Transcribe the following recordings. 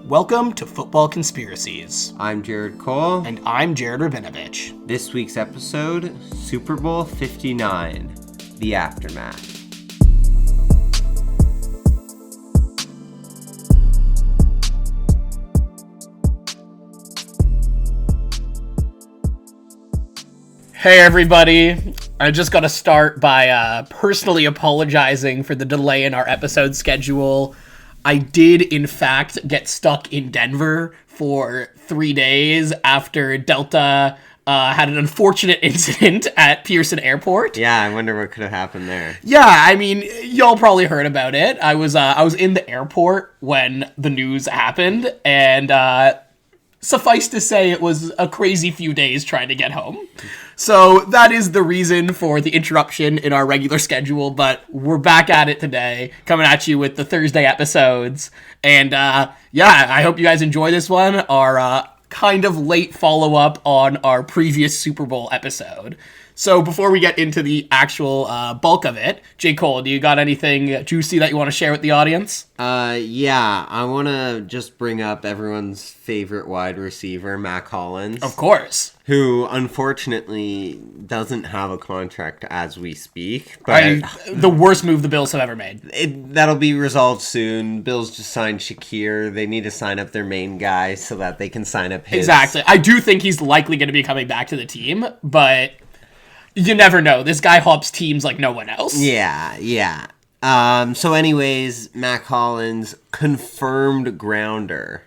Welcome to Football Conspiracies. I'm Jared Cole. And I'm Jared Rabinovich. This week's episode, Super Bowl 59, The Aftermath. Hey everybody, I just got to start by personally apologizing for the delay in our episode schedule. I did, in fact, get stuck in Denver for 3 days after Delta had an unfortunate incident at Pearson Airport. Yeah, I wonder what could have happened there. Yeah, I mean, y'all probably heard about it. I was in the airport when the news happened, and suffice to say, it was a crazy few days trying to get home. So that is the reason for the interruption in our regular schedule, but we're back at it today, coming at you with the Thursday episodes. And yeah, I hope you guys enjoy this one, our kind of late follow-up on our previous Super Bowl episode. So before we get into the actual bulk of it, J. Cole, do you got anything juicy that you want to share with the audience? Yeah, I want to just bring up everyone's favorite wide receiver, Mac Hollins. Of course. Who, unfortunately, doesn't have a contract as we speak. But the worst move the Bills have ever made. That'll be resolved soon. Bills just signed Shakir. They need to sign up their main guy so that they can sign up his. Exactly. I do think he's likely going to be coming back to the team, but you never know. This guy hops teams like no one else. Yeah. So anyways, Mac Hollins, confirmed grounder.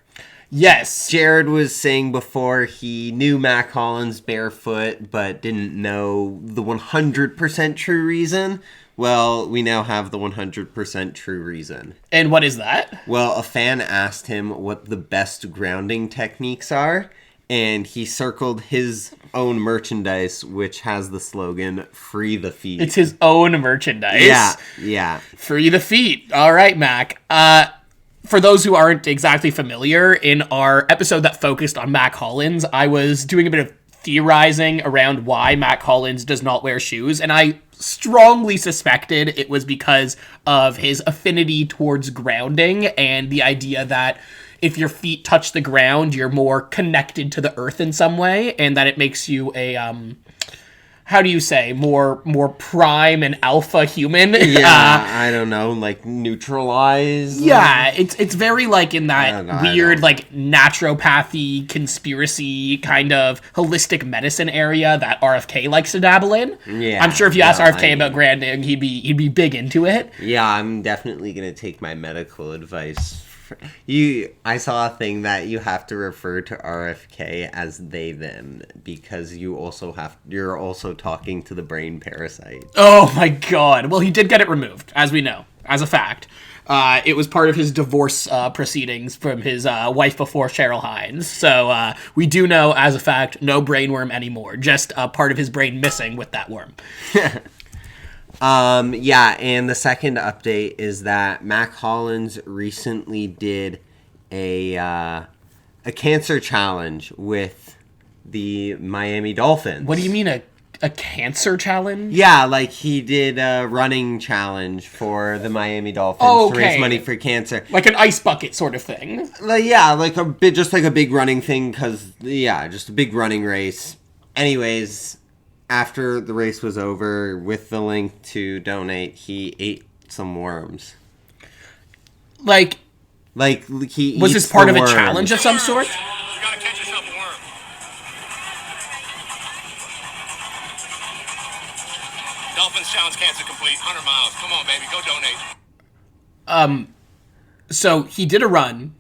Yes. Jared was saying before he knew Mac Hollins barefoot, but didn't know the 100% true reason. Well, we now have the 100% true reason. And what is that? Well, a fan asked him what the best grounding techniques are, and he circled his own merchandise, which has the slogan, "Free the Feet." It's his own merchandise. Yeah. Free the feet. All right, Mac. For those who aren't exactly familiar, in our episode that focused on Mac Hollins, I was doing a bit of theorizing around why Mac Hollins does not wear shoes, and I strongly suspected it was because of his affinity towards grounding and the idea that if your feet touch the ground, you're more connected to the earth in some way, and that it makes you a, how do you say, more prime and alpha human? Yeah, I don't know, like neutralized? Yeah, it's very like in that weird like naturopathy, conspiracy kind of holistic medicine area that RFK likes to dabble in. Yeah. I'm sure if you ask RFK about grounding, he'd be big into it. Yeah, I'm definitely going to take my medical advice. I saw a thing that you have to refer to RFK as they them because you're also talking to the brain parasite. Oh my god. Well, he did get it removed, as we know, as a fact. It was part of his divorce proceedings from his wife before, Cheryl Hines. So we do know, as a fact, no brainworm anymore. Just part of his brain missing with that worm. Yeah, and the second update is that Mac Hollins recently did a cancer challenge with the Miami Dolphins. What do you mean a cancer challenge? Yeah, like he did a running challenge for the Miami Dolphins to raise money for cancer. Like an ice bucket sort of thing. Yeah, like a big running thing just a big running race. Anyways, after the race was over, with the link to donate, he ate some worms. Like he was this part of a challenge of some sort? You gotta catch yourself a worm. Dolphins challenge cancer complete. 100 miles. Come on, baby, go donate. So he did a run,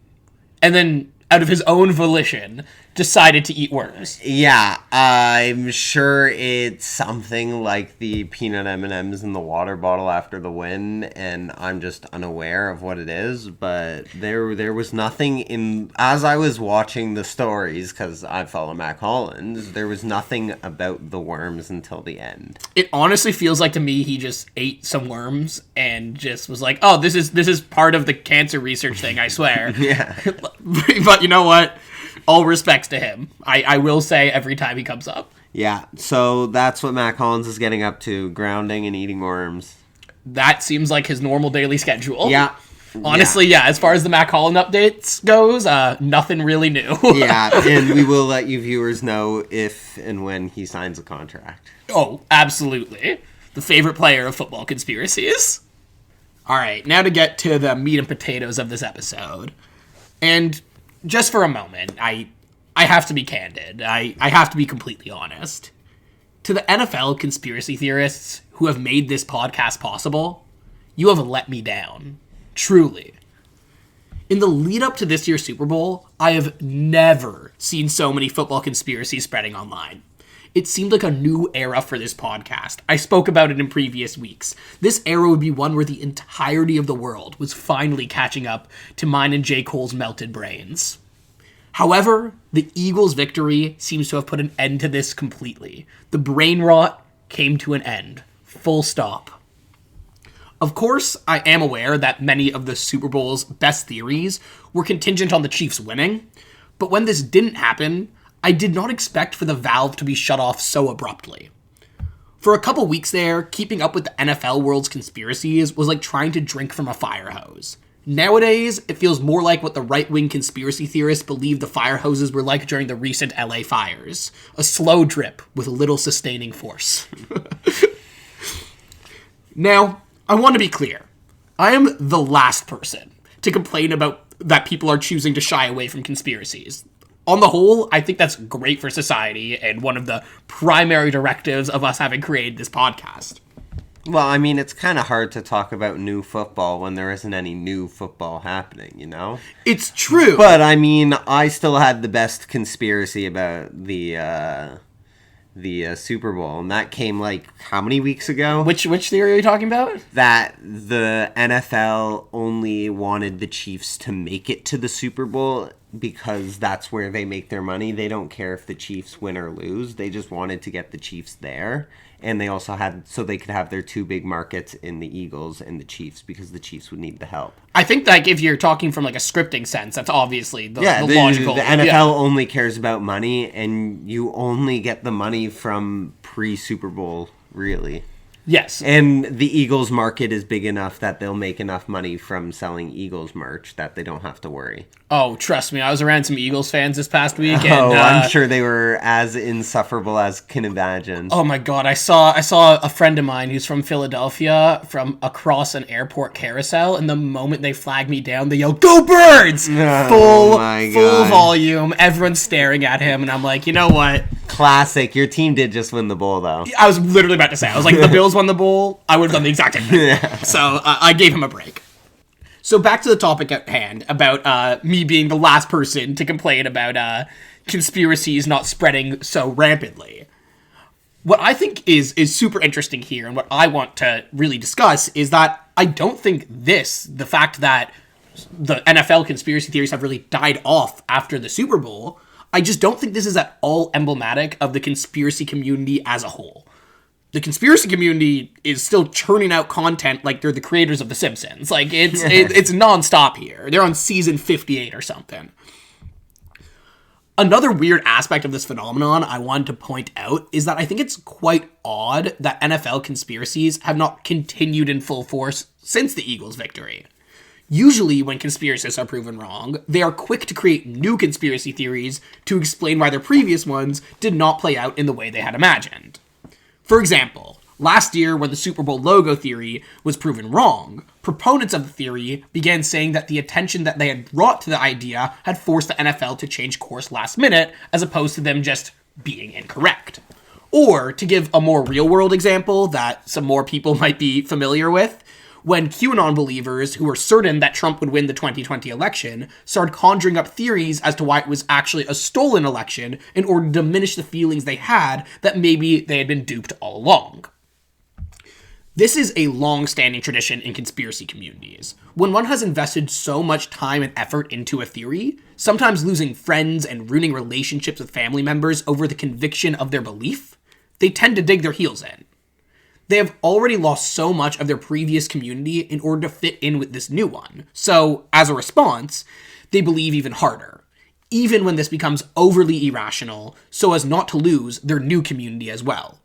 and then out of his own volition, decided to eat worms. Yeah, I'm sure it's something like the peanut M&Ms in the water bottle after the win, and I'm just unaware of what it is, but there was nothing as I was watching the stories, because I follow Mac Hollins, there was nothing about the worms until the end. It honestly feels like to me he just ate some worms and just was like, oh, this is part of the cancer research thing, I swear. Yeah. But you know what? All respects to him. I will say every time he comes up. Yeah, so that's what Mac Hollins is getting up to, grounding and eating worms. That seems like his normal daily schedule. Yeah. Honestly, yeah, as far as the Mac Holland updates goes, nothing really new. Yeah, and we will let you viewers know if and when he signs a contract. Oh, absolutely. The favorite player of football conspiracies. All right, now to get to the meat and potatoes of this episode. And just for a moment, I have to be candid. I have to be completely honest. To the NFL conspiracy theorists who have made this podcast possible, you have let me down. Truly. In the lead up to this year's Super Bowl, I have never seen so many football conspiracies spreading online. It seemed like a new era for this podcast. I spoke about it in previous weeks. This era would be one where the entirety of the world was finally catching up to mine and J. Cole's melted brains. However, the Eagles' victory seems to have put an end to this completely. The brain rot came to an end. Full stop. Of course, I am aware that many of the Super Bowl's best theories were contingent on the Chiefs winning, but when this didn't happen, I did not expect for the valve to be shut off so abruptly. For a couple weeks there, keeping up with the NFL world's conspiracies was like trying to drink from a fire hose. Nowadays, it feels more like what the right-wing conspiracy theorists believed the fire hoses were like during the recent LA fires. A slow drip with little sustaining force. Now, I want to be clear. I am the last person to complain about that people are choosing to shy away from conspiracies. On the whole, I think that's great for society and one of the primary directives of us having created this podcast. Well, I mean, it's kind of hard to talk about new football when there isn't any new football happening, you know? It's true. But, I mean, I still had the best conspiracy about the Super Bowl, and that came, like, how many weeks ago? Which theory are you talking about? That the NFL only wanted the Chiefs to make it to the Super Bowl because that's where they make their money. They don't care if the Chiefs win or lose. They just wanted to get the Chiefs there. And they also had, so they could have their two big markets in the Eagles and the Chiefs because the Chiefs would need the help. I think that if you're talking from like a scripting sense, that's obviously the logical. The NFL only cares about money, and you only get the money from pre-Super Bowl, really. Yes. And the Eagles market is big enough that they'll make enough money from selling Eagles merch that they don't have to worry. Oh, trust me, I was around some Eagles fans this past week. And, I'm sure they were as insufferable as can imagine. Oh my god, I saw a friend of mine who's from Philadelphia from across an airport carousel, and the moment they flagged me down, they yelled, "Go Birds!" Full volume, everyone's staring at him, and I'm like, you know what? Classic. Your team did just win the bowl, though. I was literally about to say, I was like, if the Bills won the bowl, I would have done the exact same thing. Yeah. So I gave him a break. So back to the topic at hand about me being the last person to complain about conspiracies not spreading so rampantly. What I think is super interesting here, and what I want to really discuss, is that I don't think the fact that the NFL conspiracy theories have really died off after the Super Bowl, I just don't think this is at all emblematic of the conspiracy community as a whole. The conspiracy community is still churning out content like they're the creators of The Simpsons. Like, it's nonstop here. They're on season 58 or something. Another weird aspect of this phenomenon I wanted to point out is that I think it's quite odd that NFL conspiracies have not continued in full force since the Eagles' victory. Usually, when conspiracists are proven wrong, they are quick to create new conspiracy theories to explain why their previous ones did not play out in the way they had imagined. For example, last year when the Super Bowl logo theory was proven wrong, proponents of the theory began saying that the attention that they had brought to the idea had forced the NFL to change course last minute, as opposed to them just being incorrect. Or, to give a more real-world example that some more people might be familiar with, when QAnon believers who were certain that Trump would win the 2020 election started conjuring up theories as to why it was actually a stolen election in order to diminish the feelings they had that maybe they had been duped all along. This is a long-standing tradition in conspiracy communities. When one has invested so much time and effort into a theory, sometimes losing friends and ruining relationships with family members over the conviction of their belief, they tend to dig their heels in. They have already lost so much of their previous community in order to fit in with this new one. So, as a response, they believe even harder, even when this becomes overly irrational, so as not to lose their new community as well.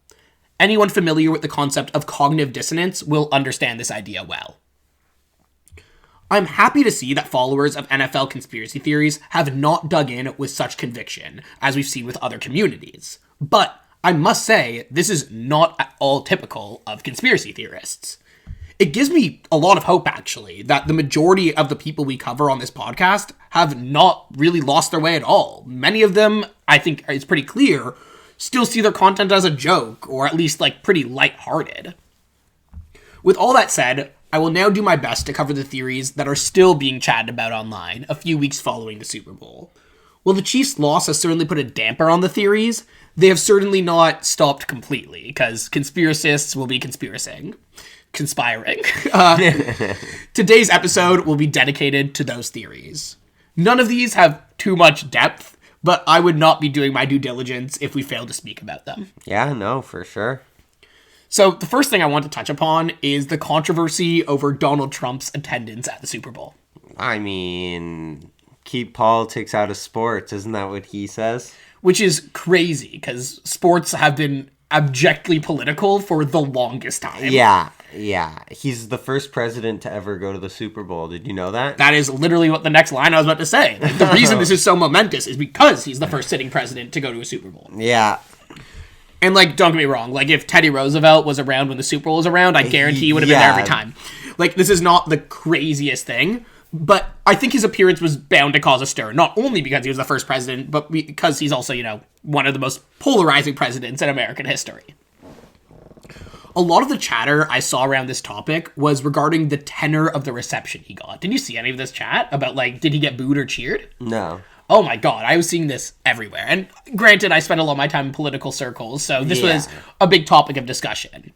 Anyone familiar with the concept of cognitive dissonance will understand this idea well. I'm happy to see that followers of NFL conspiracy theories have not dug in with such conviction, as we've seen with other communities. But I must say, this is not at all typical of conspiracy theorists. It gives me a lot of hope, actually, that the majority of the people we cover on this podcast have not really lost their way at all. Many of them, I think it's pretty clear, still see their content as a joke, or at least, pretty lighthearted. With all that said, I will now do my best to cover the theories that are still being chatted about online a few weeks following the Super Bowl. While the Chiefs' loss has certainly put a damper on the theories, they have certainly not stopped completely, because conspiracists will be conspiring. Today's episode will be dedicated to those theories. None of these have too much depth, but I would not be doing my due diligence if we failed to speak about them. Yeah, no, for sure. So the first thing I want to touch upon is the controversy over Donald Trump's attendance at the Super Bowl. I mean, keep politics out of sports, isn't that what he says? Which is crazy, because sports have been abjectly political for the longest time. Yeah. He's the first president to ever go to the Super Bowl. Did you know that? That is literally what the next line I was about to say. The reason this is so momentous is because he's the first sitting president to go to a Super Bowl. Yeah. And, don't get me wrong, if Teddy Roosevelt was around when the Super Bowl was around, I guarantee he would have been there every time. This is not the craziest thing, but I think his appearance was bound to cause a stir, not only because he was the first president, but because he's also, one of the most polarizing presidents in American history. A lot of the chatter I saw around this topic was regarding the tenor of the reception he got. Did you see any of this chat about, did he get booed or cheered? No. Oh my god, I was seeing this everywhere. And granted, I spent a lot of my time in political circles, so this was a big topic of discussion.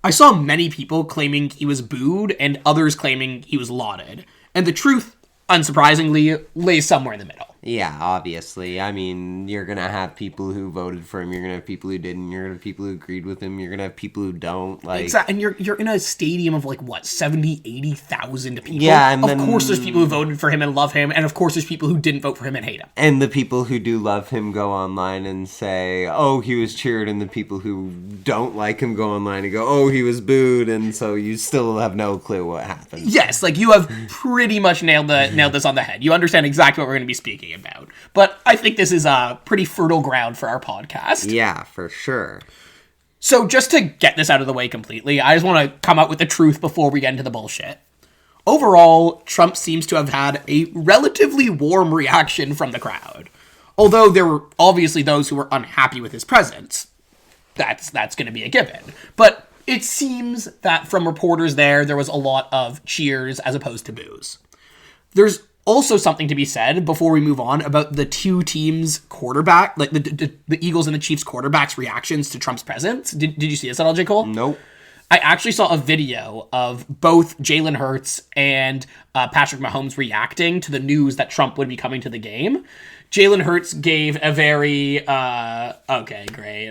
I saw many people claiming he was booed and others claiming he was lauded. And the truth, unsurprisingly, lays somewhere in the middle. Yeah, obviously. I mean, you're going to have people who voted for him. You're going to have people who didn't. You're going to have people who agreed with him. You're going to have people who don't. Exactly. And you're in a stadium of 70, 80,000 people. Yeah, and of course there's people who voted for him and love him, and of course there's people who didn't vote for him and hate him. And the people who do love him go online and say, oh, he was cheered, and the people who don't like him go online and go, oh, he was booed, and so you still have no clue what happened. Yes, you have pretty much nailed this on the head. You understand exactly what we're going to be speaking about. But I think this is a pretty fertile ground for our podcast. Yeah, for sure. So just to get this out of the way completely, I just want to come out with the truth before we get into the bullshit. Overall, Trump seems to have had a relatively warm reaction from the crowd. Although there were obviously those who were unhappy with his presence. That's going to be a given. But it seems that from reporters there was a lot of cheers as opposed to boos. There's also something to be said before we move on about the two teams' quarterback, the Eagles and the Chiefs quarterbacks' reactions to Trump's presence. Did you see this at all, J. Cole? Nope. I actually saw a video of both Jalen Hurts and Patrick Mahomes reacting to the news that Trump would be coming to the game. Jalen Hurts gave a very, okay, great.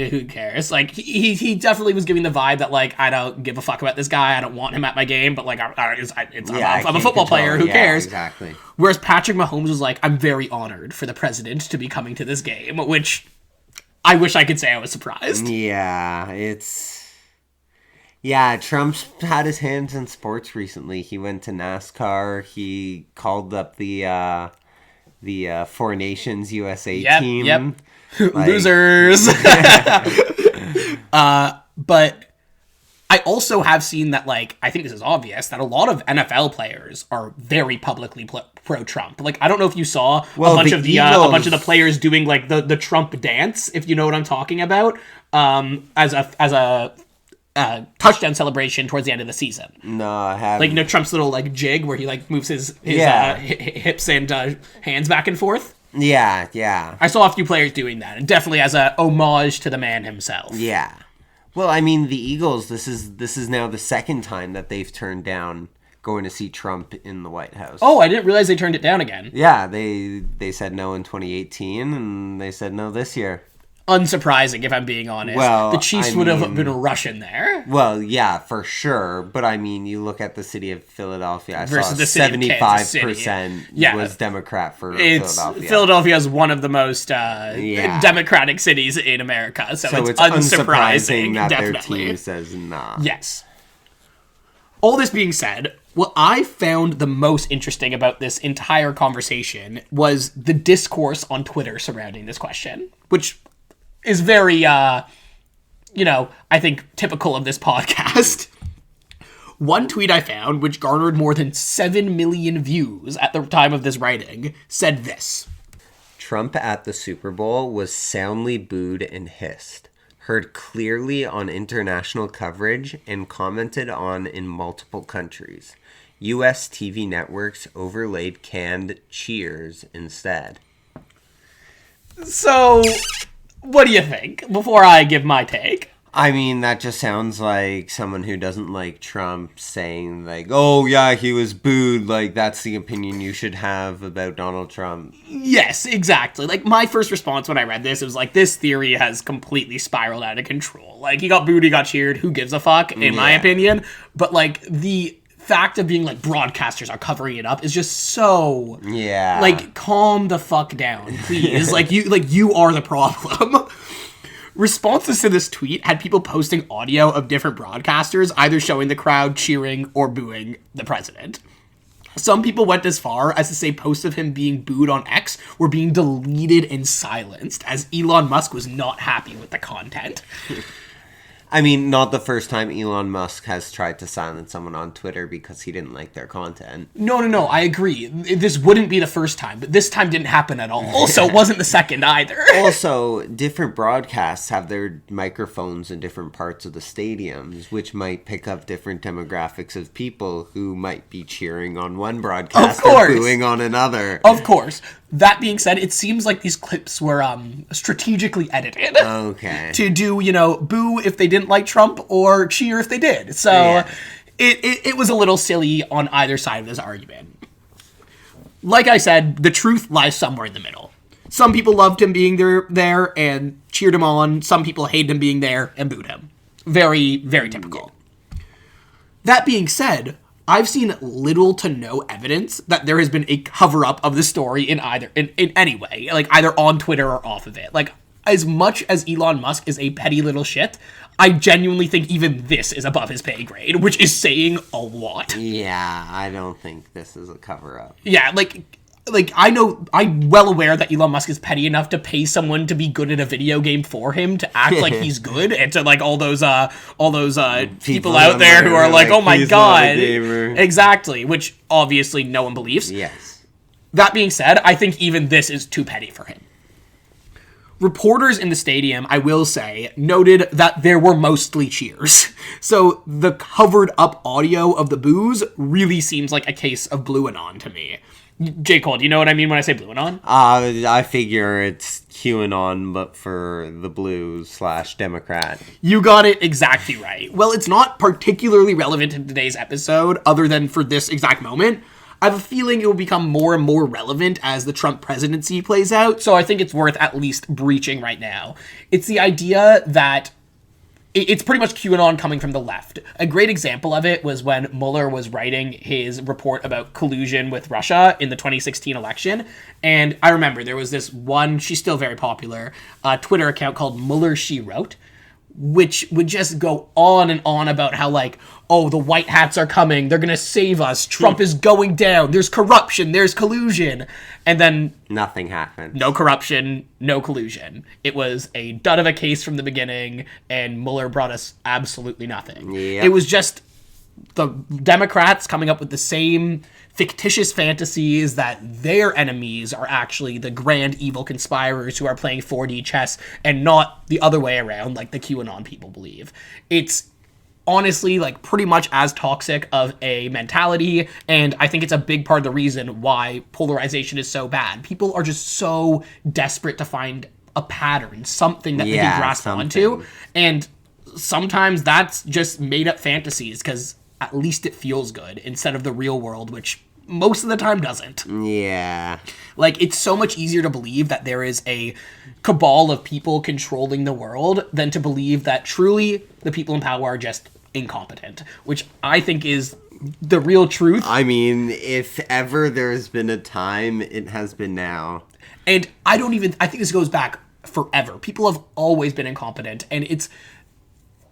Who cares? He definitely was giving the vibe that, I don't give a fuck about this guy. I don't want him at my game, but, I'm a football player. Who cares? Exactly. Whereas Patrick Mahomes was like, I'm very honored for the president to be coming to this game, which I wish I could say I was surprised. Yeah, Trump's had his hands in sports recently. He went to NASCAR. He called up the Four Nations USA team. Yep. Losers. But I also have seen that, I think this is obvious, that a lot of NFL players are very publicly pro-Trump. I don't know if you saw a bunch of the players doing the Trump dance, if you know what I'm talking about, as a touchdown celebration towards the end of the season. No, I haven't. Trump's little jig where he moves his hips and hands back and forth. Yeah. I saw a few players doing that, and definitely as a homage to the man himself. Yeah. Well, I mean, the Eagles, this is now the second time that they've turned down going to see Trump in the White House. Oh, I didn't realize they turned it down again. Yeah, they said no in 2018, and they said no this year. Unsurprising, if I'm being honest. Well, the Chiefs would have been Russian there. Well, yeah, for sure. But I mean, you look at the city of Philadelphia. Versus the city of Kansas City. 75% was Democrat for Philadelphia. Philadelphia is one of the most democratic cities in America, so it's unsurprising that definitely. their team says nah. Yes. All this being said, what I found the most interesting about this entire conversation was the discourse on Twitter surrounding this question, which is very, I think typical of this podcast. One tweet I found, which garnered more than 7 million views at the time of this writing, said this. Trump at the Super Bowl was soundly booed and hissed, heard clearly on international coverage, and commented on in multiple countries. U.S. TV networks overlaid canned cheers instead. So, what do you think, before I give my take? I mean, that just sounds like someone who doesn't like Trump saying, like, oh, yeah, he was booed. Like, that's the opinion you should have about Donald Trump. Yes, exactly. Like, my first response when I read this, it was like, this theory has completely spiraled out of control. Like, he got booed, he got cheered, who gives a fuck, in my opinion. But, like, the fact of being, like, broadcasters are covering it up is just so... Yeah. Like, calm the fuck down, please. you are the problem. Responses to this tweet had people posting audio of different broadcasters, either showing the crowd cheering or booing the president. Some people went as far as to say posts of him being booed on X were being deleted and silenced, as Elon Musk was not happy with the content. I mean, not the first time Elon Musk has tried to silence someone on Twitter because he didn't like their content. No, I agree. This wouldn't be the first time, but this time didn't happen at all. So it wasn't the second either. Also, different broadcasts have their microphones in different parts of the stadiums, which might pick up different demographics of people who might be cheering on one broadcast and booing on another. Of course. That being said, it seems like these clips were strategically edited. Okay. To do, boo if they didn't like Trump or cheer if they did. So it was a little silly on either side of this argument. Like I said, the truth lies somewhere in the middle. Some people loved him being there and cheered him on. Some people hated him being there and booed him. Very, very typical. That being said, I've seen little to no evidence that there has been a cover-up of the story in any way, like either on Twitter or off of it. Like, as much as Elon Musk is a petty little shit, I genuinely think even this is above his pay grade, which is saying a lot. Yeah, I don't think this is a cover-up. Yeah, I'm well aware that Elon Musk is petty enough to pay someone to be good at a video game for him to act like he's good, and to like all those people out there who are like, oh my god, exactly, which obviously no one believes. Yes. That being said, I think even this is too petty for him. Reporters in the stadium, I will say, noted that there were mostly cheers. So the covered up audio of the boos really seems like a case of Blue Anon to me. J. Cole, do you know what I mean when I say Blue Anon? I figure it's QAnon, but for the blues / Democrat. You got it exactly right. Well, it's not particularly relevant in today's episode, other than for this exact moment. I have a feeling it will become more and more relevant as the Trump presidency plays out, so I think it's worth at least breaching right now. It's the idea that it's pretty much QAnon coming from the left. A great example of it was when Mueller was writing his report about collusion with Russia in the 2016 election. And I remember there was this one, she's still very popular, Twitter account called Mueller She Wrote, which would just go on and on about how, like, oh, the white hats are coming, they're gonna save us, Trump is going down, there's corruption, there's collusion. And then nothing happened. No corruption, no collusion. It was a dud of a case from the beginning, and Mueller brought us absolutely nothing. Yep. It was just the Democrats coming up with the same fictitious fantasies that their enemies are actually the grand evil conspirators who are playing 4D chess, and not the other way around like the QAnon people believe. It's honestly like pretty much as toxic of a mentality, and I think it's a big part of the reason why polarization is so bad. People are just so desperate to find a pattern, something that they can grasp onto, and sometimes that's just made up fantasies because at least it feels good instead of the real world, which most of the time doesn't. Yeah. Like, it's so much easier to believe that there is a cabal of people controlling the world than to believe that truly the people in power are just incompetent, which I think is the real truth. I mean, if ever there's been a time, it has been now. And I think this goes back forever. People have always been incompetent, and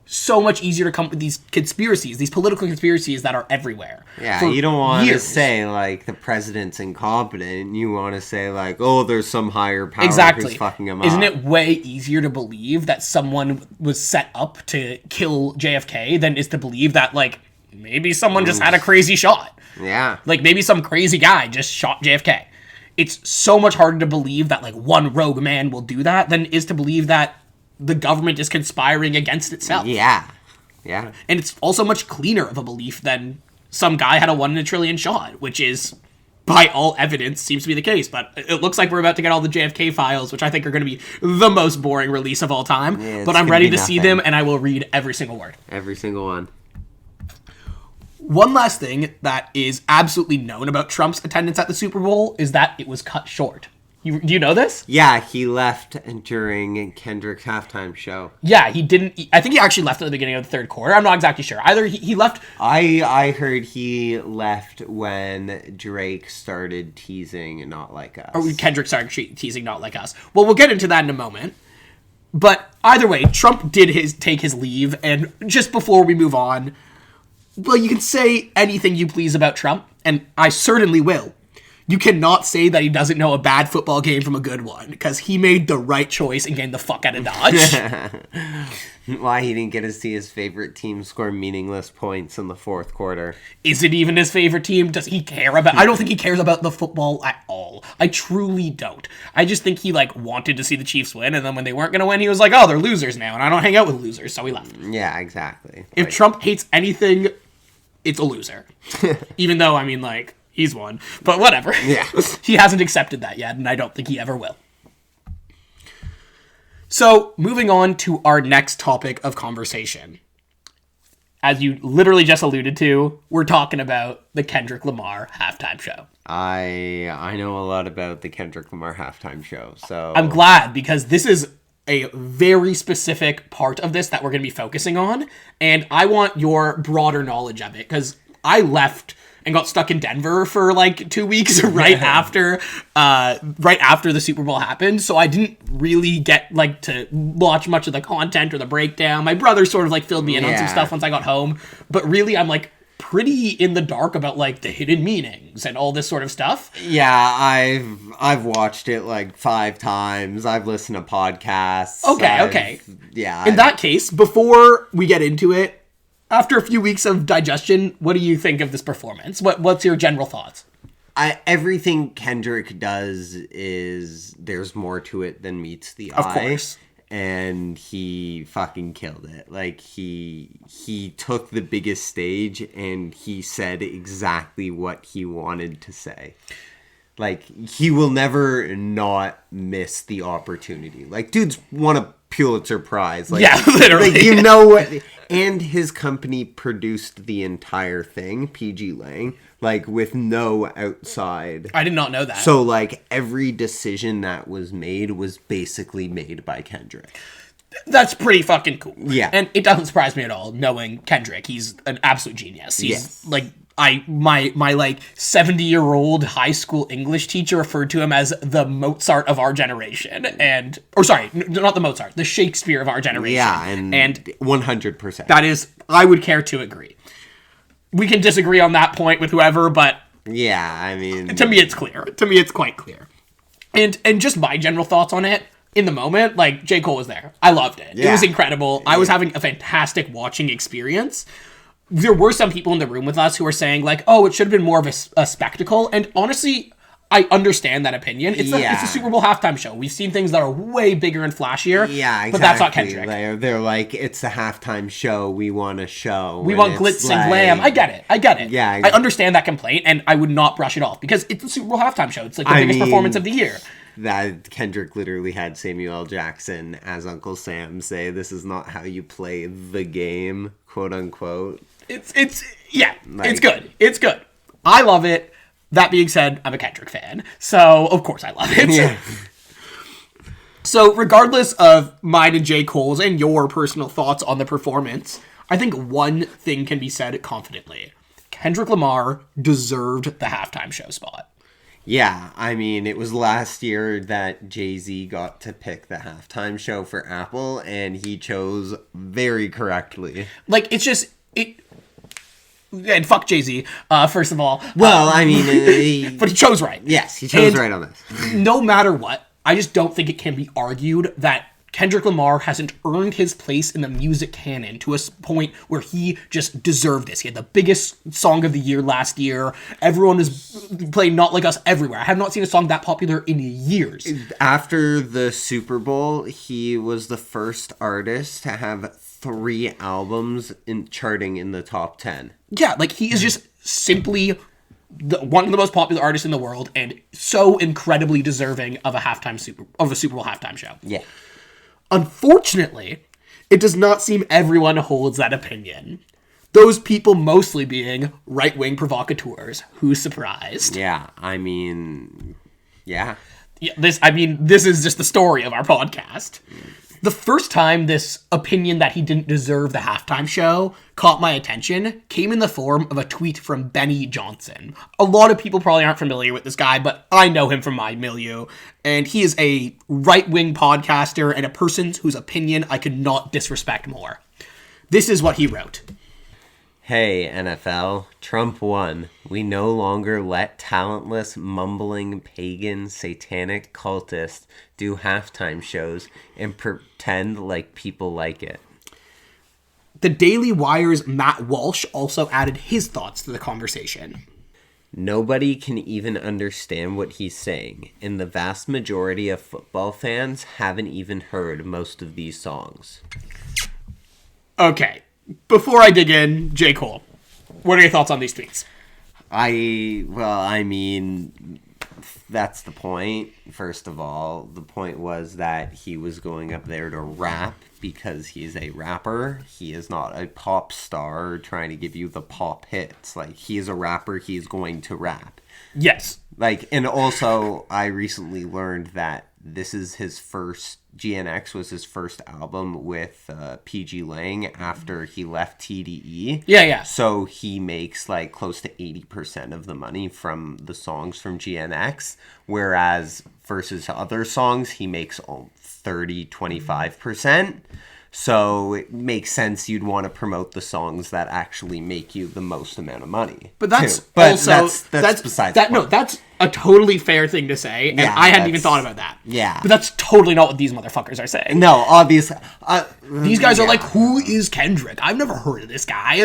so much easier to come up with these conspiracies, these political conspiracies that are everywhere. Yeah, you don't want to say, like, the president's incompetent. You want to say, like, oh, there's some higher power who's fucking him up. Isn't it way easier to believe that someone was set up to kill JFK than is to believe that, like, maybe someone just had a crazy shot? Yeah. Like, maybe some crazy guy just shot JFK. It's so much harder to believe that, like, one rogue man will do that than it is to believe that the government is conspiring against itself. Yeah. Yeah. And it's also much cleaner of a belief than some guy had a 1 in a trillion shot, which is, by all evidence, seems to be the case. But it looks like we're about to get all the JFK files, which I think are going to be the most boring release of all time. Yeah, but I'm ready to see them, and I will read every single word. Every single one. One last thing that is absolutely known about Trump's attendance at the Super Bowl is that it was cut short. Do you know this? Yeah, he left during Kendrick's halftime show. Yeah, he didn't. I think he actually left at the beginning of the third quarter. I'm not exactly sure. Either he left. I heard he left when Drake started teasing Not Like Us. Or Kendrick started teasing Not Like Us. Well, we'll get into that in a moment. But either way, Trump did take his leave. And just before we move on, well, you can say anything you please about Trump, and I certainly will. You cannot say that he doesn't know a bad football game from a good one, because he made the right choice and getting the fuck out of Dodge. Why he didn't get to see his favorite team score meaningless points in the fourth quarter. Is it even his favorite team? Does he care about... I don't think he cares about the football at all. I truly don't. I just think he, like, wanted to see the Chiefs win, and then when they weren't going to win, he was like, oh, they're losers now, and I don't hang out with losers, so he left. Yeah, exactly. If Trump hates anything, it's a loser. Even though, I mean, like... He's won. But whatever. Yeah. He hasn't accepted that yet, and I don't think he ever will. So, moving on to our next topic of conversation. As you literally just alluded to, we're talking about the Kendrick Lamar halftime show. I know a lot about the Kendrick Lamar halftime show, so... I'm glad, because this is a very specific part of this that we're going to be focusing on, and I want your broader knowledge of it, because I left... and got stuck in Denver for like 2 weeks right after the Super Bowl happened. So I didn't really get like to watch much of the content or the breakdown. My brother sort of like filled me in on some stuff once I got home. But really, I'm like pretty in the dark about like the hidden meanings and all this sort of stuff. Yeah, I've watched it like 5 times. I've listened to podcasts. Okay. Yeah. In that case, before we get into it, after a few weeks of digestion, what do you think of this performance? What's your general thoughts? Everything Kendrick does is there's more to it than meets the eye. Of course. And he fucking killed it. Like, he took the biggest stage and he said exactly what he wanted to say. Like, he will never not miss the opportunity. Like, dude's won a Pulitzer Prize. Like, yeah, literally. Like, you know what... And his company produced the entire thing, PG Lang, like, with no outside. I did not know that. So, like, every decision that was made was basically made by Kendrick. That's pretty fucking cool. Yeah. And it doesn't surprise me at all, knowing Kendrick. He's an absolute genius. He's, like... my like 70-year-old high school English teacher referred to him as the Mozart of our generation, not the Mozart, the Shakespeare of our generation. Yeah, and 100%. That is, I would care to agree. We can disagree on that point with whoever, but yeah, I mean, to me it's clear. To me it's quite clear. And just my general thoughts on it. In the moment, like, J. Cole was there. I loved it. Yeah. It was incredible. I was having a fantastic watching experience. There were some people in the room with us who were saying, like, oh, it should have been more of a spectacle. And honestly, I understand that opinion. It's a Super Bowl halftime show. We've seen things that are way bigger and flashier. Yeah, exactly. But that's not Kendrick. They're like, it's the halftime show. We want a show. We want glitz and glam. I get it. Yeah. I understand that complaint, and I would not brush it off. Because it's the Super Bowl halftime show. It's like the biggest performance of the year. That Kendrick literally had Samuel L. Jackson as Uncle Sam say, this is not how you play the game, quote unquote. It's good. It's good. I love it. That being said, I'm a Kendrick fan, so of course I love it. Yeah. So regardless of mine and J. Cole's and your personal thoughts on the performance, I think one thing can be said confidently. Kendrick Lamar deserved the halftime show spot. Yeah, I mean, it was last year that Jay-Z got to pick the halftime show for Apple, and he chose very correctly. Like, it's just... And fuck Jay-Z, first of all. Well, I mean... But he chose right. Yes, he chose And right on this. no matter what, I just don't think it can be argued that Kendrick Lamar hasn't earned his place in the music canon to a point where he just deserved this. He had the biggest song of the year last year. Everyone is playing Not Like Us everywhere. I have not seen a song that popular in years. After the Super Bowl, he was the first artist to have 3 albums charting in the top 10. Yeah, like, he is just simply one of the most popular artists in the world and so incredibly deserving of a Super Bowl halftime show. Yeah. Unfortunately, it does not seem everyone holds that opinion. Those people mostly being right-wing provocateurs. Who's surprised? Yeah, I mean, yeah. This is just the story of our podcast. The first time this opinion that he didn't deserve the halftime show caught my attention came in the form of a tweet from Benny Johnson. A lot of people probably aren't familiar with this guy, but I know him from my milieu, and he is a right-wing podcaster and a person whose opinion I could not disrespect more. This is what he wrote. Hey, NFL, Trump won. We no longer let talentless, mumbling, pagan, satanic cultists do halftime shows and pretend like people like it. The Daily Wire's Matt Walsh also added his thoughts to the conversation. Nobody can even understand what he's saying, and the vast majority of football fans haven't even heard most of these songs. Okay. Before I dig in, J. Cole, what are your thoughts on these tweets? I mean, that's the point. First of all, the point was that he was going up there to rap because he's a rapper. He is not a pop star trying to give you the pop hits. Like, he is a rapper, he's going to rap. Yes. Like, and also, I recently learned that this is his first... GNX was his first album with PG Lang after he left TDE. Yeah. So he makes like close to 80% of the money from the songs from GNX, whereas versus other songs, he makes 25%. So it makes sense you'd want to promote the songs that actually make you the most amount of money. But that's too. But also that's besides the point. No, that's a totally fair thing to say, and Yeah, I hadn't even thought about that. Yeah. But that's totally not what these motherfuckers are saying. No, obviously. These guys are like, who is Kendrick? I've never heard of this guy.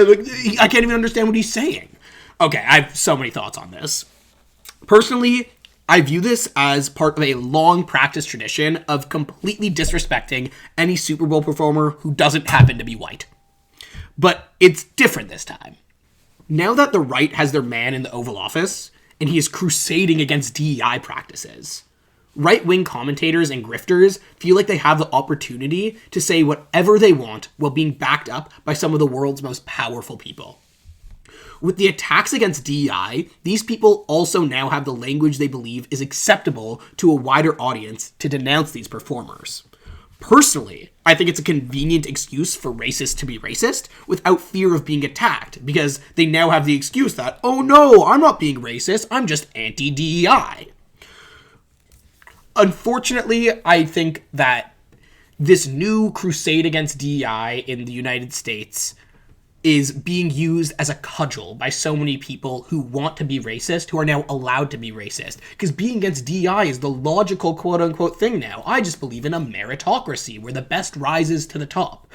I can't even understand what he's saying. Okay, I have so many thoughts on this. Personally, I view this as part of a long practice tradition of completely disrespecting any Super Bowl performer who doesn't happen to be white. But it's different this time. Now that the right has their man in the Oval Office, and he is crusading against DEI practices, right-wing commentators and grifters feel like they have the opportunity to say whatever they want while being backed up by some of the world's most powerful people. With the attacks against DEI, these people also now have the language they believe is acceptable to a wider audience to denounce these performers. Personally, I think it's a convenient excuse for racists to be racist without fear of being attacked, because they now have the excuse that, oh no, I'm not being racist, I'm just anti-DEI. Unfortunately, I think that this new crusade against DEI in the United States is being used as a cudgel by so many people who want to be racist, who are now allowed to be racist. Because being against DEI is the logical quote-unquote thing now. I just believe in a meritocracy where the best rises to the top.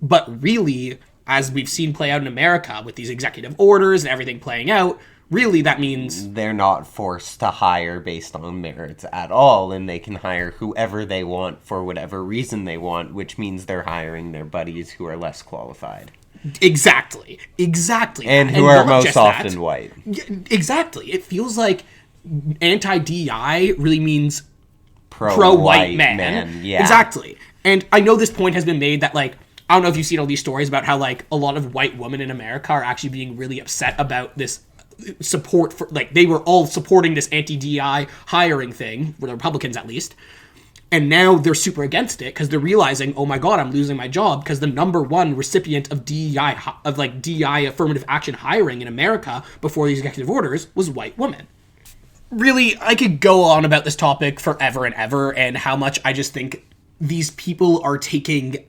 But really, as we've seen play out in America with these executive orders and everything playing out, really that means they're not forced to hire based on merits at all, and they can hire whoever they want for whatever reason they want, which means they're hiring their buddies who are less qualified. Exactly. And who are most often white. Exactly. It feels like anti-DEI really means pro-white man. Yeah. Exactly. And I know this point has been made that, like, I don't know if you've seen all these stories about how, like, a lot of white women in America are actually being really upset about this support for, like, they were all supporting this anti-DEI hiring thing, the Republicans at least. And now they're super against it because they're realizing, oh my god, I'm losing my job because the number one recipient of DEI affirmative action hiring in America before these executive orders was white women. really, I could go on about this topic forever and ever, and how much I just think these people are taking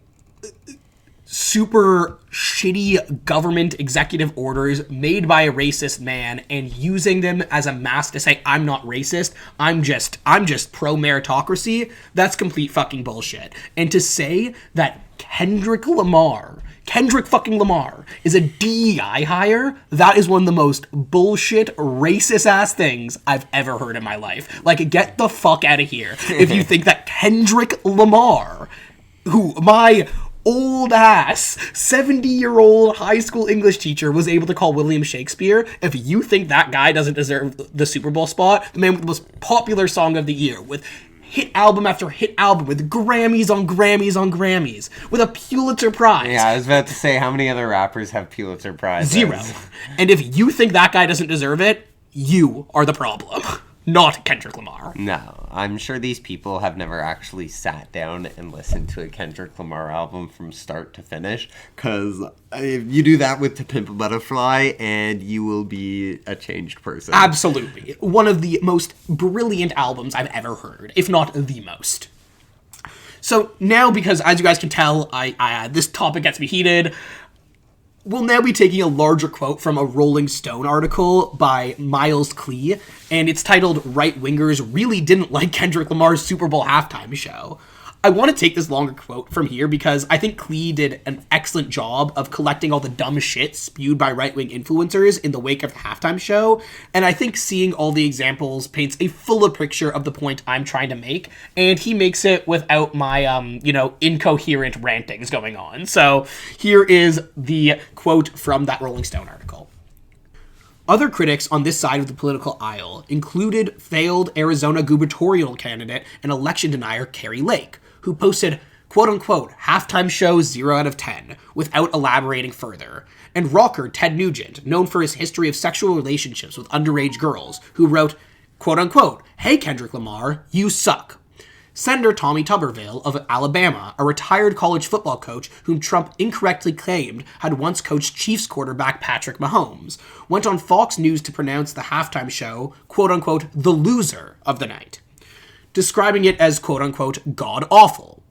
super shitty government executive orders made by a racist man and using them as a mask to say, I'm not racist, I'm just pro meritocracy. That's complete fucking bullshit. And to say that Kendrick fucking Lamar is a DEI hire, that is one of the most bullshit, racist ass things I've ever heard in my life. Like, get the fuck out of here if you think that Kendrick Lamar, who my old ass 70-year-old high school English teacher was able to call William Shakespeare, if you think that guy doesn't deserve the Super Bowl spot, the man with the most popular song of the year, with hit album after hit album, with Grammys on Grammys on Grammys, with a Pulitzer Prize. Yeah, I was about to say, how many other rappers have Pulitzer Prizes? 0. And if you think that guy doesn't deserve it, you are the problem, not Kendrick Lamar. No, I'm sure these people have never actually sat down and listened to a Kendrick Lamar album from start to finish, because you do that with To Pimp a Butterfly, and you will be a changed person. Absolutely. One of the most brilliant albums I've ever heard, if not the most. So now, because as you guys can tell, this topic gets me heated, we'll now be taking a larger quote from a Rolling Stone article by Miles Klee, and it's titled Right-Wingers Really Didn't Like Kendrick Lamar's Super Bowl Halftime Show. I want to take this longer quote from here because I think Klee did an excellent job of collecting all the dumb shit spewed by right-wing influencers in the wake of the halftime show, and I think seeing all the examples paints a fuller picture of the point I'm trying to make, and he makes it without my, incoherent rantings going on. So here is the quote from that Rolling Stone article. Other critics on this side of the political aisle included failed Arizona gubernatorial candidate and election denier Kari Lake, who posted, quote-unquote, halftime show 0 out of 10, without elaborating further, and rocker Ted Nugent, known for his history of sexual relationships with underage girls, who wrote, quote-unquote, hey Kendrick Lamar, you suck. Senator Tommy Tuberville of Alabama, a retired college football coach whom Trump incorrectly claimed had once coached Chiefs quarterback Patrick Mahomes, went on Fox News to pronounce the halftime show, quote-unquote, the loser of the night, describing it as, quote-unquote, god-awful.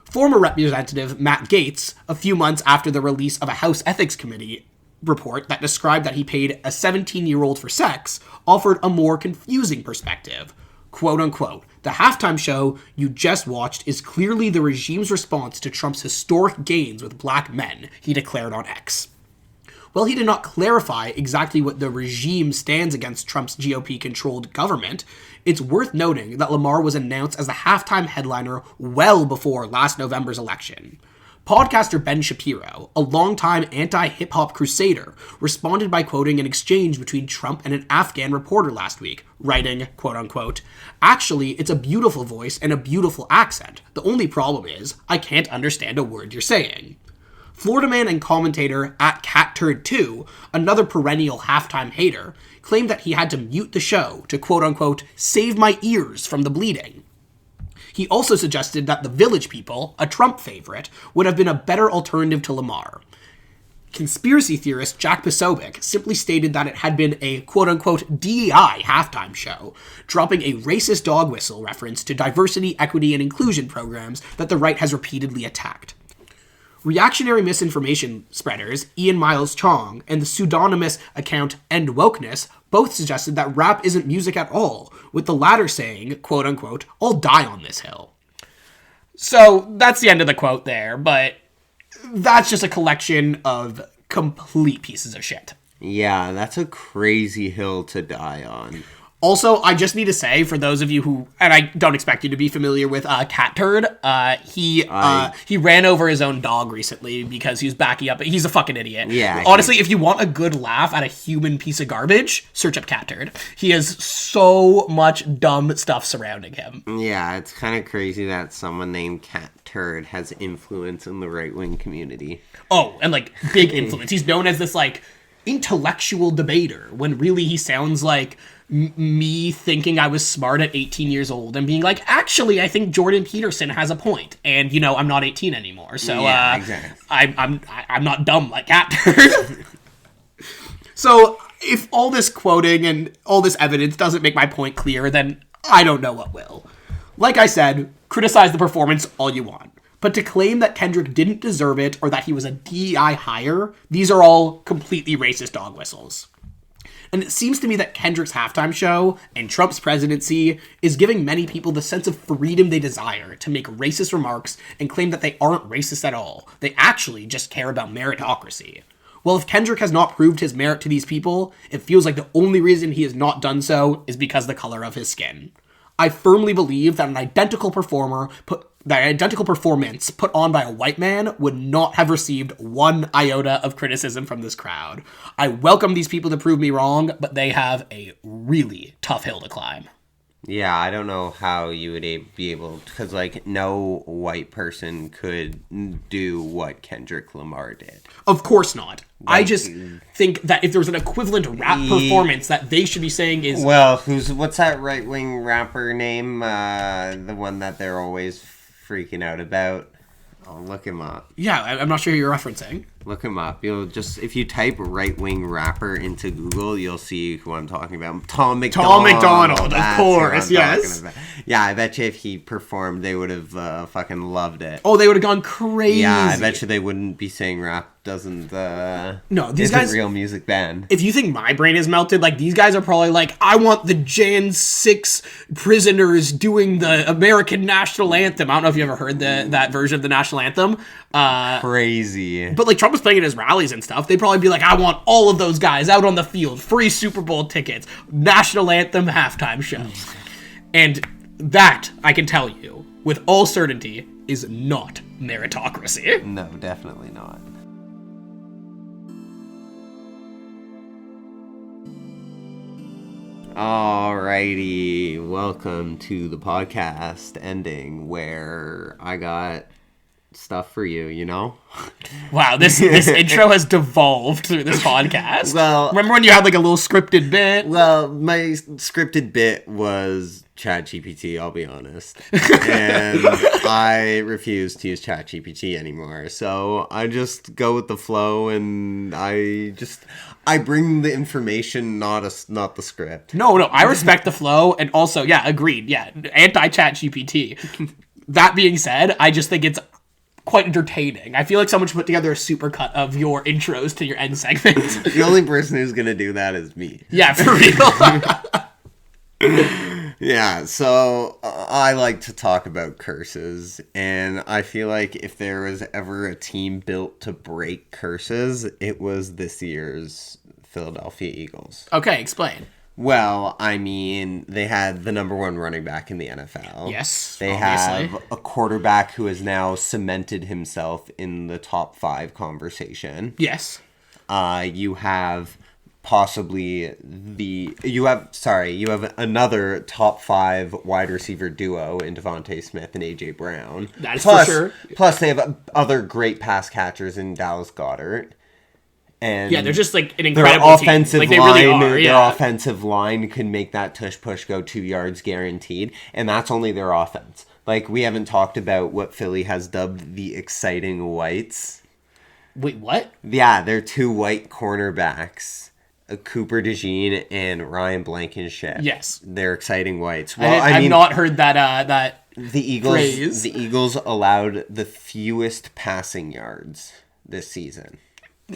Former Representative Matt Gaetz, a few months after the release of a House Ethics Committee report that described that he paid a 17-year-old for sex, offered a more confusing perspective. Quote-unquote, the halftime show you just watched is clearly the regime's response to Trump's historic gains with black men, he declared on X. While he did not clarify exactly what the regime stands against Trump's GOP-controlled government, it's worth noting that Lamar was announced as the halftime headliner well before last November's election. Podcaster Ben Shapiro, a longtime anti-hip-hop crusader, responded by quoting an exchange between Trump and an Afghan reporter last week, writing, quote-unquote, actually, it's a beautiful voice and a beautiful accent. The only problem is, I can't understand a word you're saying. Florida man and commentator at CatTurd2, another perennial halftime hater, claimed that he had to mute the show to, quote-unquote, save my ears from the bleeding. He also suggested that the Village People, a Trump favorite, would have been a better alternative to Lamar. Conspiracy theorist Jack Posobiec simply stated that it had been a quote-unquote DEI halftime show, dropping a racist dog whistle reference to diversity, equity, and inclusion programs that the right has repeatedly attacked. Reactionary misinformation spreaders Ian Miles Chong and the pseudonymous account End Wokeness both suggested that rap isn't music at all, with the latter saying, quote-unquote, I'll die on this hill. So that's the end of the quote there, but that's just a collection of complete pieces of shit. Yeah, that's a crazy hill to die on. Also, I just need to say, for those of you who, and I don't expect you to be familiar with CatTurd, he ran over his own dog recently because he was backing up. He's a fucking idiot. Yeah. Honestly, if you want a good laugh at a human piece of garbage, search up CatTurd. He has so much dumb stuff surrounding him. Yeah, it's kind of crazy that someone named CatTurd has influence in the right-wing community. Oh, and like big influence. He's known as this like intellectual debater when really he sounds like me thinking I was smart at 18 years old and being like, actually, I think Jordan Peterson has a point. And, you know, I'm not 18 anymore. So yeah, exactly. I'm not dumb like CatTurd. So if all this quoting and all this evidence doesn't make my point clear, then I don't know what will. Like I said, criticize the performance all you want. But to claim that Kendrick didn't deserve it or that he was a DEI hire, these are all completely racist dog whistles. And it seems to me that Kendrick's halftime show and Trump's presidency is giving many people the sense of freedom they desire to make racist remarks and claim that they aren't racist at all. They actually just care about meritocracy. Well, if Kendrick has not proved his merit to these people, it feels like the only reason he has not done so is because of the color of his skin. I firmly believe that an identical performance put on by a white man would not have received one iota of criticism from this crowd. I welcome these people to prove me wrong, but they have a really tough hill to climb. Yeah, I don't know how you would be able, because, like, no white person could do what Kendrick Lamar did. Of course not. Like, I just think that if there was an equivalent rap performance that they should be saying is... Well, what's that right-wing rapper name? The one that they're always freaking out about? I'll look him up. Yeah, I'm not sure who you're referencing. Look him up. You'll just, if you type right-wing rapper into Google, you'll see who I'm talking about. Tom McDonald, of course, yes. Yeah, I bet you if he performed, they would have fucking loved it. Oh, they would have gone crazy. Yeah, I bet you they wouldn't be saying rap doesn't, no, these guys, real music band. If you think my brain is melted, like, these guys are probably like, I want the Jan 6 prisoners doing the American national anthem. I don't know if you ever heard that version of the national anthem. Crazy. But, like, Trump was playing at his rallies and stuff. They'd probably be like, I want all of those guys out on the field, free Super Bowl tickets, national anthem halftime show. And that, I can tell you, with all certainty, is not meritocracy. No, definitely not. Alrighty, welcome to the podcast ending where I got stuff for you, you know? Wow, this intro has devolved through this podcast. Well, remember when you had like a little scripted bit? Well, my scripted bit was ChatGPT, I'll be honest. And I refuse to use ChatGPT anymore. So I just go with the flow and I bring the information, not the script. No, I respect the flow, and also, yeah, agreed. Yeah, anti-ChatGPT. That being said, I just think it's quite entertaining. I feel like someone should put together a supercut of your intros to your end segments. The only person who's gonna do that is me. Yeah, for real. Yeah, so I like to talk about curses, and I feel like if there was ever a team built to break curses, it was this year's Philadelphia Eagles. Okay, explain. Well, I mean, they had the number one running back in the NFL. Yes, they obviously have a quarterback who has now cemented himself in the top 5 conversation. Yes. You have you have another top 5 wide receiver duo in Devontae Smith and AJ Brown. That's for sure. Plus, they have other great pass catchers in Dallas Goedert. And yeah, they're just like an incredible their offensive team. Like, line, they really are, yeah. Their offensive line can make that tush push go 2 yards guaranteed, and that's only their offense. Like, we haven't talked about what Philly has dubbed the exciting whites. Wait, what? Yeah, they're 2 white cornerbacks. Cooper DeJean and Ryan Blankenship. Yes, they're exciting whites. Well, I've not heard that the Eagles. Phrase. The Eagles allowed the fewest passing yards this season.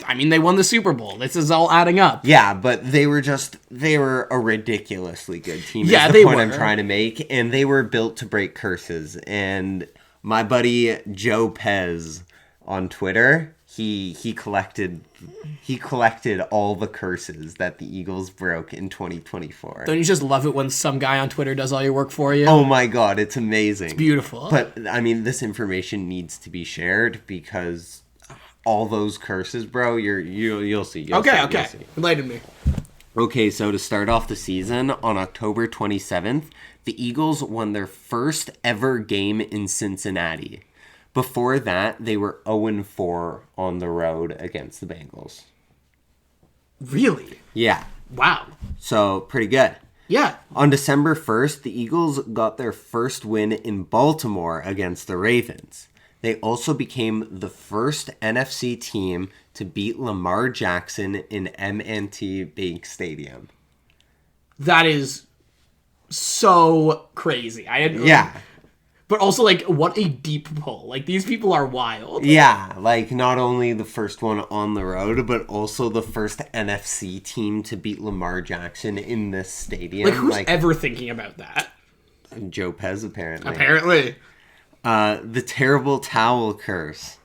I mean, they won the Super Bowl. This is all adding up. Yeah, but they were a ridiculously good team. Yeah, is they the point were. I'm trying to make, and they were built to break curses. And my buddy Joe Pez on Twitter, he collected all the curses that the Eagles broke in 2024. Don't you just love it when some guy on Twitter does all your work for you? Oh my god, it's amazing. It's beautiful. But I mean, this information needs to be shared because all those curses, bro, you'll see. Okay. Enlighten me. Okay, so to start off the season, on October 27th, the Eagles won their first ever game in Cincinnati. Before that, they were 0-4 on the road against the Bengals. Really? Yeah. Wow. So, pretty good. Yeah. On December 1st, the Eagles got their first win in Baltimore against the Ravens. They also became the first NFC team to beat Lamar Jackson in M&T Bank Stadium. That is so crazy. Yeah. But also, like, what a deep pull. Like, these people are wild. Yeah, like, not only the first one on the road, but also the first NFC team to beat Lamar Jackson in this stadium. Like, who's ever thinking about that? Joe Pez, apparently. Apparently. The terrible towel curse.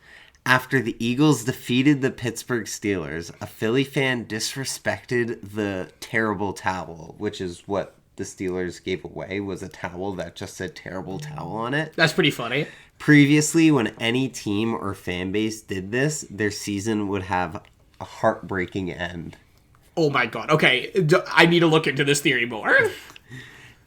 After the Eagles defeated the Pittsburgh Steelers, a Philly fan disrespected the terrible towel, which is what the Steelers gave away, was a towel that just said terrible towel on it. That's pretty funny. Previously, when any team or fan base did this, their season would have a heartbreaking end. Oh my god. Okay, I need to look into this theory more.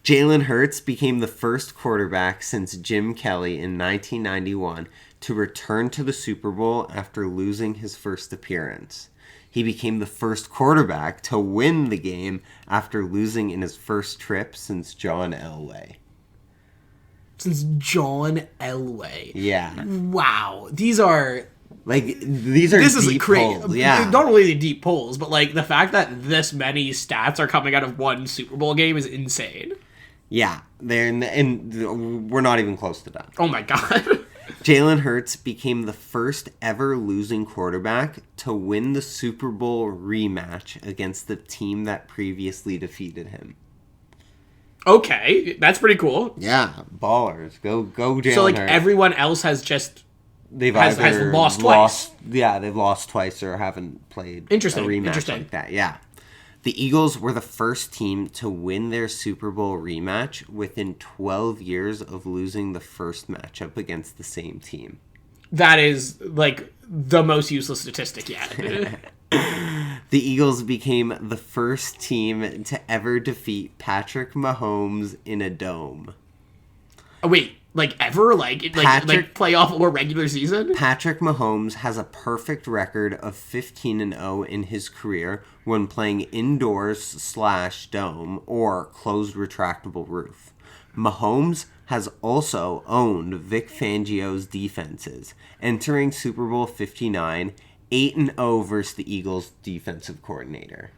Jalen Hurts became the first quarterback since Jim Kelly in 1991 to return to the Super Bowl after losing his first appearance. He became the first quarterback to win the game after losing in his first trip since John Elway. Since John Elway. Yeah. Wow. These are... This is deep polls. Yeah. Not only the deep polls, but, like, the fact that this many stats are coming out of one Super Bowl game is insane. Yeah. And we're not even close to that. Oh my god. Jalen Hurts became the first ever losing quarterback to win the Super Bowl rematch against the team that previously defeated him. Okay, that's pretty cool. Yeah, ballers. Go Jalen So, like, Hurts. everyone else has just... Has lost twice. Yeah, they've lost twice or haven't played a rematch like that. Yeah. The Eagles were the first team to win their Super Bowl rematch within 12 years of losing the first matchup against the same team. That is, like, the most useless statistic yet. The Eagles became the first team to ever defeat Patrick Mahomes in a dome. Oh, wait, like, ever? Like playoff or regular season? Patrick Mahomes has a perfect record of 15-0 in his career when playing indoors/dome or closed retractable roof. Mahomes has also owned Vic Fangio's defenses, entering Super Bowl 59, 8-0 versus the Eagles' defensive coordinator.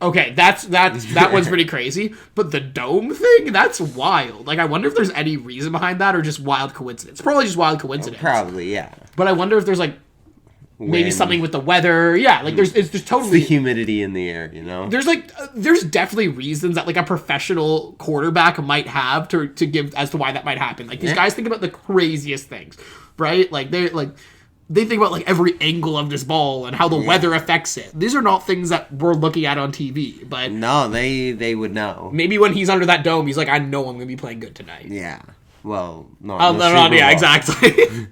Okay, that one's pretty crazy, but the dome thing, that's wild. Like, I wonder if there's any reason behind that or just wild coincidence. Probably just wild coincidence. Probably, yeah. But I wonder if there's, like, maybe something with the weather. Yeah, like, there's totally... It's the humidity in the air, you know? There's definitely reasons that, like, a professional quarterback might have to give as to why that might happen. Like, these guys think about the craziest things, right? Like, they think about, like, every angle of this ball and how the weather affects it. These are not things that we're looking at on TV, but... No, they would know. Maybe when he's under that dome, he's like, I know I'm going to be playing good tonight. Yeah. Well, not yeah, exactly.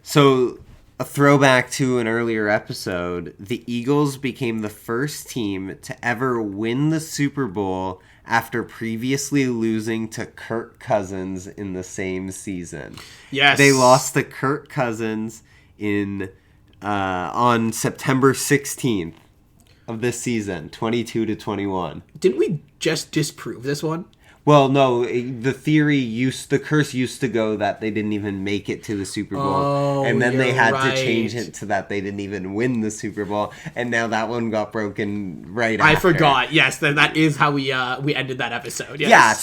So, a throwback to an earlier episode, the Eagles became the first team to ever win the Super Bowl after previously losing to Kirk Cousins in the same season. Yes. They lost to Kirk Cousins on September 16th of this season, 22-21. Didn't we just disprove this one? Well, no, the curse used to go that they didn't even make it to the Super Bowl, and then they had to change it to that they didn't even win the Super Bowl, and now that one got broken right after. I forgot. Yes, that is how we ended that episode. Yes. Yeah,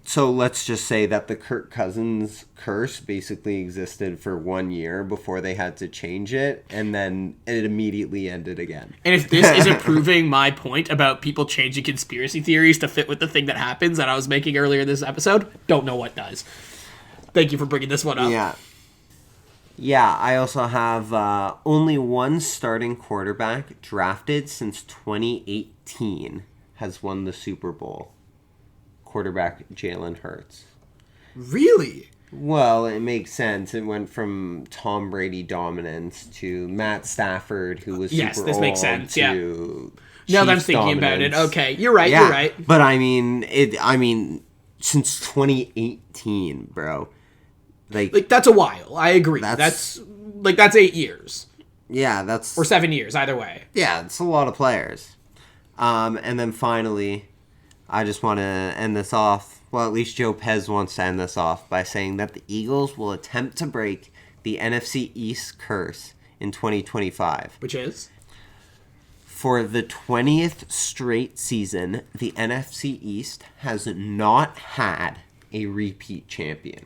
so let's just say that the Kirk Cousins curse basically existed for 1 year before they had to change it, and then it immediately ended again. And if this isn't proving my point about people changing conspiracy theories to fit with the thing that happens that I was making earlier in this episode, don't know what does. Thank you for bringing this one up. Yeah, I also have only one starting quarterback drafted since 2018 has won the Super Bowl. Quarterback Jalen Hurts. Really? Well, it makes sense. It went from Tom Brady dominance to Matt Stafford, who was super this old, makes sense. to Yeah. Chiefs Now that I'm thinking dominance. about it, okay, you're right. You're right. But I mean, since 2018, bro. Like that's a while. I agree. That's 8 years. Yeah, that's or 7 years. Either way. Yeah, it's a lot of players. And then finally, I just want to end this off. Well, at least Joe Pez wants to end this off by saying that the Eagles will attempt to break the NFC East curse in 2025. Which is? For the 20th straight season, the NFC East has not had a repeat champion.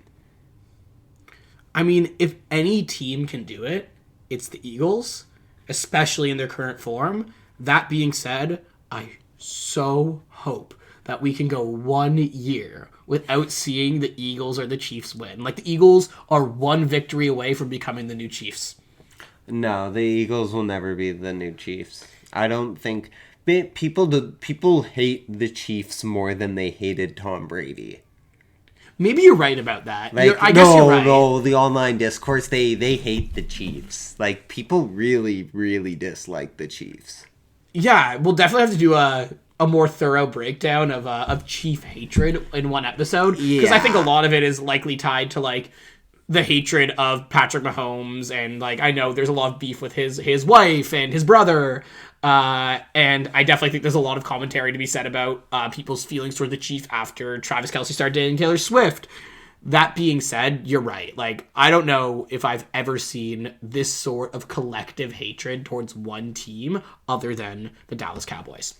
I mean, if any team can do it, it's the Eagles, especially in their current form. That being said, I so hope that we can go 1 year without seeing the Eagles or the Chiefs win. Like, the Eagles are one victory away from becoming the new Chiefs. No, the Eagles will never be the new Chiefs. I don't think... People hate the Chiefs more than they hated Tom Brady. Maybe you're right about that. Like, I guess you're right. No, the online discourse, they hate the Chiefs. Like, people really, really dislike the Chiefs. Yeah, we'll definitely have to do a more thorough breakdown of Chief hatred in one episode. Because I think a lot of it is likely tied to, like, the hatred of Patrick Mahomes. And, like, I know there's a lot of beef with his wife and his brother. And I definitely think there's a lot of commentary to be said about people's feelings toward the Chief after Travis Kelce started dating Taylor Swift. That being said, you're right. Like, I don't know if I've ever seen this sort of collective hatred towards one team other than the Dallas Cowboys.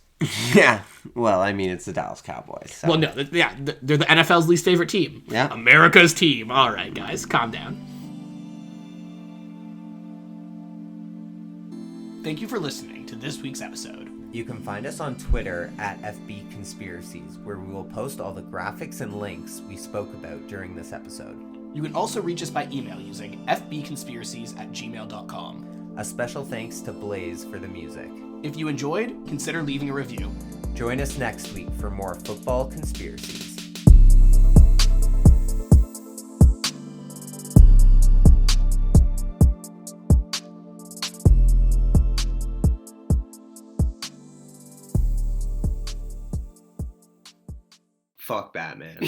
Yeah. Well, I mean, it's the Dallas Cowboys. So. Well, no, yeah, they're the NFL's least favorite team. Yeah. America's team. All right, guys, calm down. Thank you for listening to this week's episode. You can find us on Twitter at FB Conspiracies, where we will post all the graphics and links we spoke about during this episode. You can also reach us by email using fbconspiracies@gmail.com. A special thanks to Blaze for the music. If you enjoyed, consider leaving a review. Join us next week for more football conspiracies. Fuck Batman.